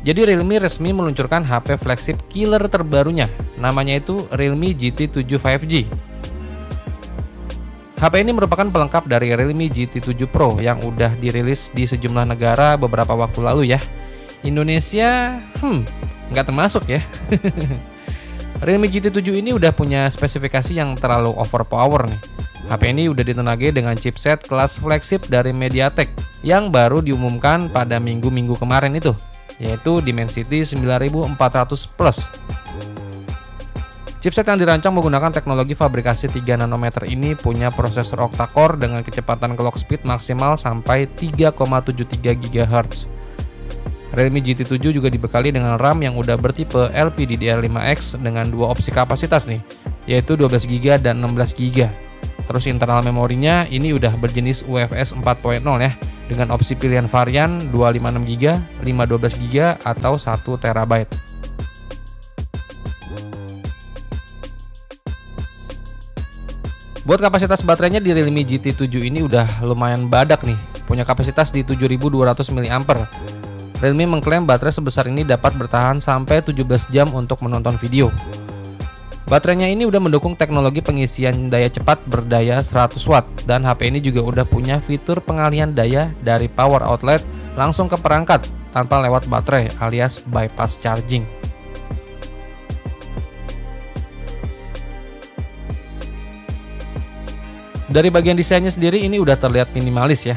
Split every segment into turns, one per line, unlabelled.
Jadi Realme resmi meluncurkan HP flagship killer terbarunya, namanya itu Realme GT7 5G. HP ini merupakan pelengkap dari Realme GT7 Pro yang udah dirilis di sejumlah negara beberapa waktu lalu ya. Indonesia, nggak termasuk ya. Realme GT7 ini udah punya spesifikasi yang terlalu overpower nih. HP ini udah ditenagai dengan chipset kelas flagship dari MediaTek yang baru diumumkan pada minggu-minggu kemarin itu, yaitu Dimensity 9400 Plus. Chipset yang dirancang menggunakan teknologi fabrikasi 3 nanometer ini punya prosesor octa-core dengan kecepatan clock speed maksimal sampai 3,73 GHz. Realme GT7 juga dibekali dengan RAM yang udah bertipe LPDDR5X dengan dua opsi kapasitas nih, yaitu 12GB dan 16GB. Terus internal memorinya ini udah berjenis UFS 4.0 ya, dengan opsi pilihan varian 256GB, 512GB atau 1TB. Buat kapasitas baterainya di Realme GT7 ini udah lumayan badak nih, punya kapasitas di 7200 mAh. Realme mengklaim baterai sebesar ini dapat bertahan sampai 17 jam untuk menonton video. Baterainya ini udah mendukung teknologi pengisian daya cepat berdaya 100 watt dan HP ini juga udah punya fitur pengalihan daya dari power outlet langsung ke perangkat tanpa lewat baterai alias bypass charging. Dari bagian desainnya sendiri ini udah terlihat minimalis ya,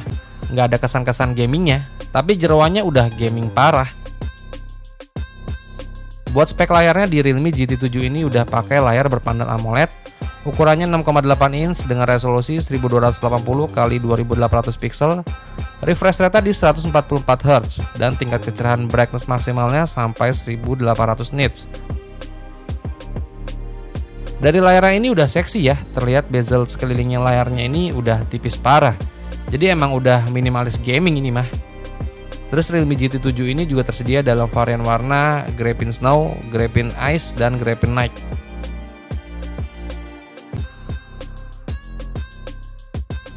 nggak ada kesan-kesan gamingnya, tapi jeroannya udah gaming parah. Buat spek layarnya di Realme GT7 ini udah pakai layar berpanel AMOLED, ukurannya 6,8 inch dengan resolusi 1280 x 2800 pixel, refresh rate di 144 Hz, dan tingkat kecerahan brightness maksimalnya sampai 1800 nits. Dari layarnya ini udah seksi ya, terlihat bezel sekelilingnya layarnya ini udah tipis parah. Jadi emang udah minimalis gaming ini mah. Terus Realme GT7 ini juga tersedia dalam varian warna Graphene Snow, Graphene Ice, dan Graphene Night.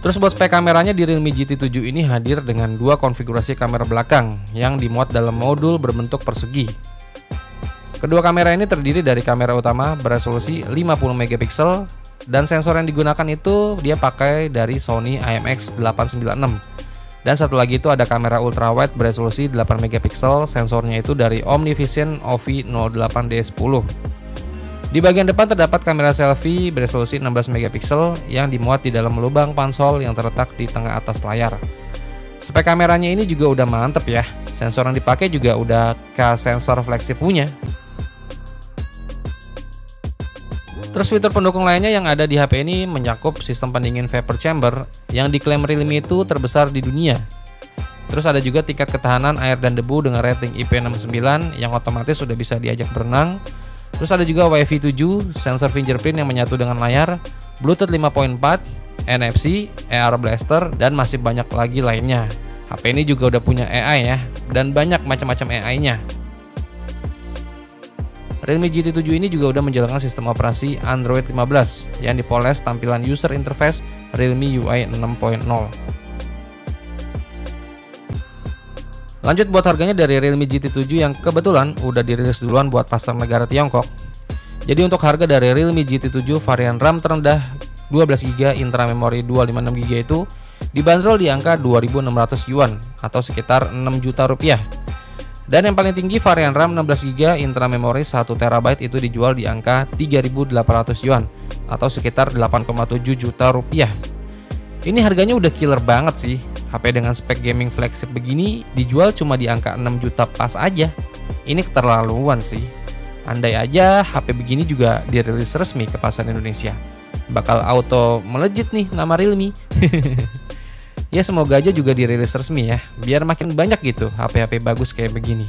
Terus buat spek kameranya di Realme GT7 ini hadir dengan dua konfigurasi kamera belakang yang dimuat dalam modul berbentuk persegi. Kedua kamera ini terdiri dari kamera utama beresolusi 50MP dan sensor yang digunakan itu dia pakai dari Sony IMX896. Dan satu lagi itu ada kamera ultrawide beresolusi 8MP, sensornya itu dari OmniVision OV08D10. Di bagian depan terdapat kamera selfie beresolusi 16MP yang dimuat di dalam lubang pansol yang terletak di tengah atas layar. Spek kameranya ini juga udah mantep ya, sensor yang dipakai juga udah kayak sensor flagship punya. Terus fitur pendukung lainnya yang ada di HP ini mencakup sistem pendingin vapor chamber yang diklaim Realme itu terbesar di dunia. Terus ada juga tingkat ketahanan air dan debu dengan rating IP69 yang otomatis sudah bisa diajak berenang. Terus ada juga Wi-Fi 7, sensor fingerprint yang menyatu dengan layar, Bluetooth 5.4, NFC, AR Blaster, dan masih banyak lagi lainnya. HP ini juga udah punya AI ya, dan banyak macam-macam AI-nya. Realme GT7 ini juga udah menjalankan sistem operasi Android 15 yang dipoles tampilan user interface Realme UI 6.0. Lanjut buat harganya dari Realme GT7 yang kebetulan udah dirilis duluan buat pasar negara Tiongkok. Jadi untuk harga dari Realme GT7 varian RAM terendah 12GB intra memori 256GB itu dibanderol di angka 2.600 yuan atau sekitar 6 juta rupiah. Dan yang paling tinggi varian RAM 16GB intra memori 1TB itu dijual di angka 3.800 yuan atau sekitar 8,7 juta rupiah. Ini harganya udah killer banget sih. HP dengan spek gaming flagship begini dijual cuma di angka 6 juta pas aja. Ini keterlaluan sih. Andai aja HP begini juga dirilis resmi ke pasar Indonesia, bakal auto melejit nih nama Realme. Ya semoga aja juga dirilis resmi ya, biar makin banyak gitu HP-HP bagus kayak begini.